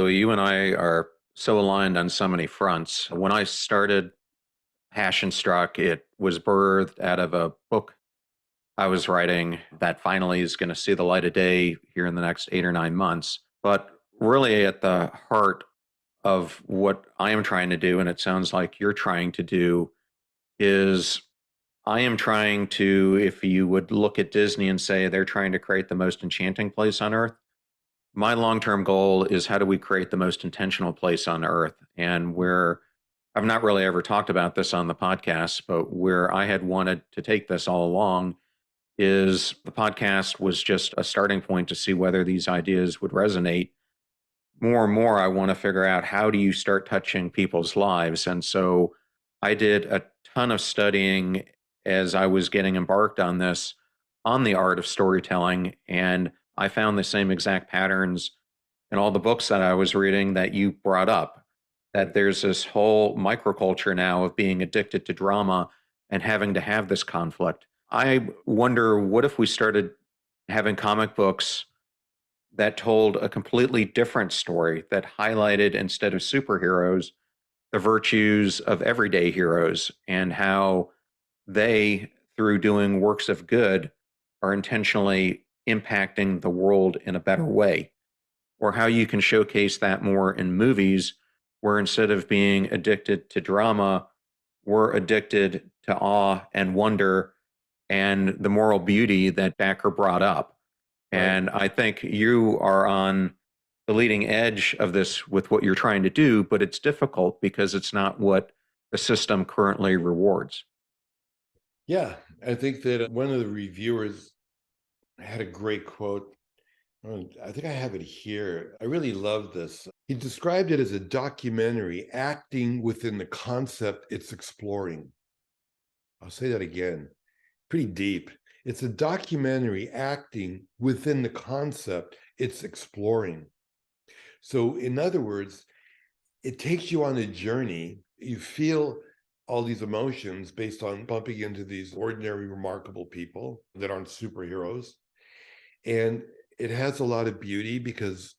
Louie. You and I are so aligned on so many fronts. When I started Passion Struck, it was birthed out of a book I was writing that finally is going to see the light of day here in the next 8 or 9 months. But really, at the heart of what I am trying to do, and it sounds like you're trying to do, is I am trying to, if you would look at Disney and say they're trying to create the most enchanting place on earth, my long-term goal is how do we create the most intentional place on earth? And where I've not really ever talked about this on the podcast, but where I had wanted to take this all along is the podcast was just a starting point to see whether these ideas would resonate. More and more, I want to figure out how do you start touching people's lives. And so I did a ton of studying as I was getting embarked on this, on the art of storytelling. And I found the same exact patterns in all the books that I was reading that you brought up, that there's this whole microculture now of being addicted to drama and having to have this conflict. I wonder, what if we started having comic books that told a completely different story that highlighted, instead of superheroes, the virtues of everyday heroes and how they, through doing works of good, are intentionally impacting the world in a better way? Or how you can showcase that more in movies, where instead of being addicted to drama, we're addicted to awe and wonder and the moral beauty that Backer brought up. Right. And I think you are on the leading edge of this with what you're trying to do, but it's difficult because it's not what the system currently rewards. Yeah, I think that one of the reviewers had a great quote. I think I have it here. I really love this. He described it as a documentary acting within the concept it's exploring. I'll say that again. Pretty deep. It's a documentary acting within the concept it's exploring. So, in other words, it takes you on a journey. You feel all these emotions based on bumping into these ordinary, remarkable people that aren't superheroes. And it has a lot of beauty because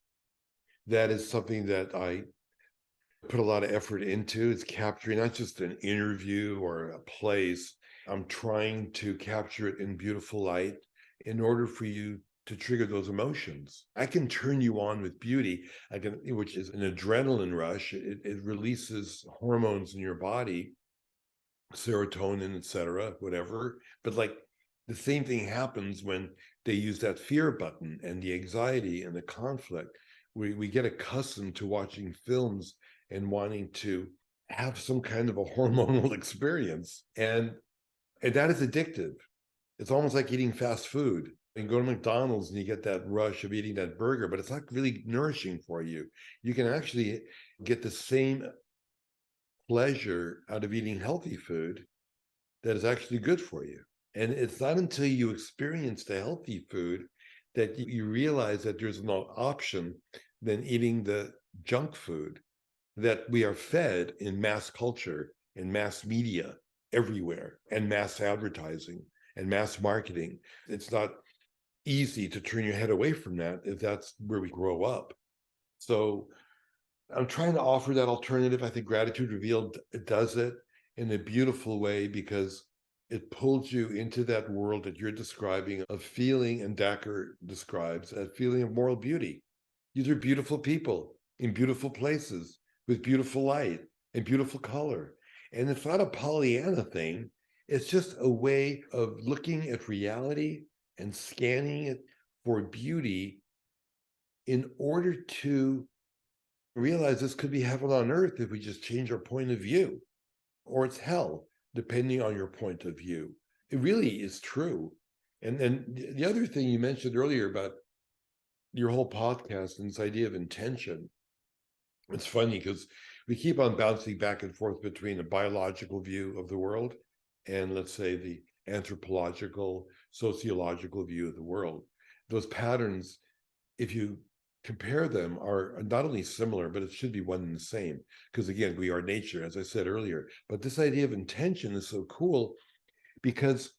that is something that I put a lot of effort into. It's capturing not just an interview or a place. I'm trying to capture it in beautiful light in order for you to trigger those emotions. I can turn you on with beauty, I can, which is an adrenaline rush. It releases hormones in your body, serotonin, etc., whatever. But like the same thing happens when they use that fear button and the anxiety and the conflict. We get accustomed to watching films and wanting to have some kind of a hormonal experience. And that is addictive. It's almost like eating fast food. You go to McDonald's and you get that rush of eating that burger, but it's not really nourishing for you. You can actually get the same pleasure out of eating healthy food that is actually good for you. And it's not until you experience the healthy food that you realize that there's no option than eating the junk food that we are fed in mass culture and mass media everywhere, and mass advertising and mass marketing. It's not easy to turn your head away from that if that's where we grow up. So I'm trying to offer that alternative. I think Gratitude Revealed does it in a beautiful way because it pulls you into that world that you're describing of feeling, and Dacker describes that feeling of moral beauty. These are beautiful people in beautiful places with beautiful light and beautiful color. And it's not a Pollyanna thing. It's just a way of looking at reality and scanning it for beauty in order to realize this could be heaven on earth if we just change our point of view, or it's hell, depending on your point of view. It really is true. And then the other thing you mentioned earlier about your whole podcast and this idea of intention, it's funny because we keep on bouncing back and forth between a biological view of the world and, let's say, the anthropological, sociological view of the world. Those patterns, if you compare them, are not only similar, but it should be one and the same. Because again, we are nature, as I said earlier. But this idea of intention is so cool because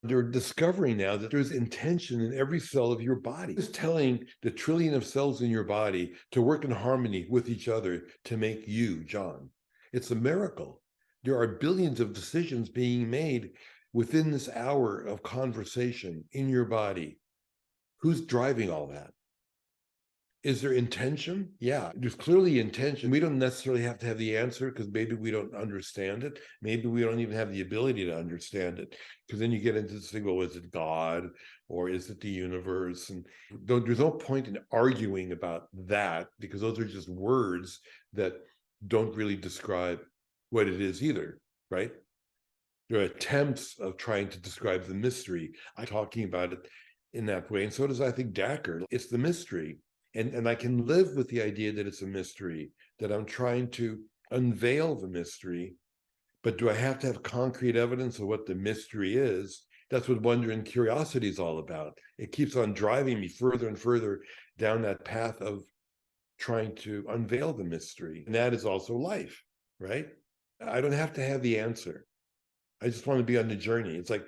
They're discovering now that there's intention in every cell of your body. It's telling the trillion of cells in your body to work in harmony with each other to make you, John. It's a miracle. There are billions of decisions being made within this hour of conversation in your body. Who's driving all that? Is there intention? Yeah, there's clearly intention. We don't necessarily have to have the answer because maybe we don't understand it. Maybe we don't even have the ability to understand it. Because then you get into this thing, well, is it God or is it the universe? And there's no point in arguing about that because those are just words that don't really describe what it is either, right? There are attempts of trying to describe the mystery. I'm talking about it in that way. And so does, I think, Dacker. It's the mystery. And I can live with the idea that it's a mystery, that I'm trying to unveil the mystery. But do I have to have concrete evidence of what the mystery is? That's what wonder and curiosity is all about. It keeps on driving me further and further down that path of trying to unveil the mystery. And that is also life, right? I don't have to have the answer. I just want to be on the journey. It's like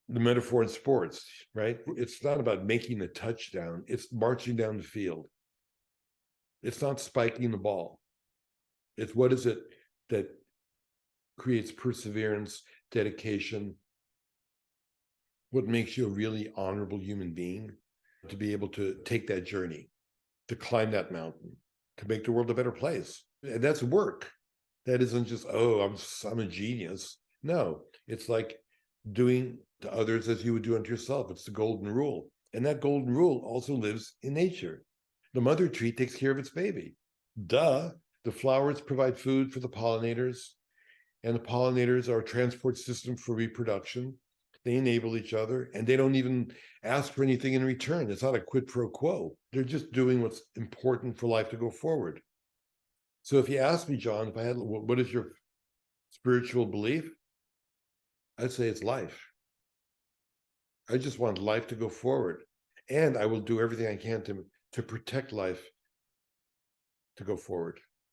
the metaphor in sports, right? It's not about making a touchdown, it's marching down the field. It's not spiking the ball. It's what is it that creates perseverance, dedication, what makes you a really honorable human being, to be able to take that journey, to climb that mountain, to make the world a better place. And that's work. That isn't just, oh, I'm a genius. No, it's like doing to others as you would do unto yourself. It's the golden rule. And that golden rule also lives in nature. The mother tree takes care of its baby. Duh. The flowers provide food for the pollinators, and the pollinators are a transport system for reproduction. They enable each other, and they don't even ask for anything in return. It's not a quid pro quo. They're just doing what's important for life to go forward. So if you ask me, John, if I had, what is your spiritual belief? I'd say it's life. I just want life to go forward. And I will do everything I can to protect life to go forward.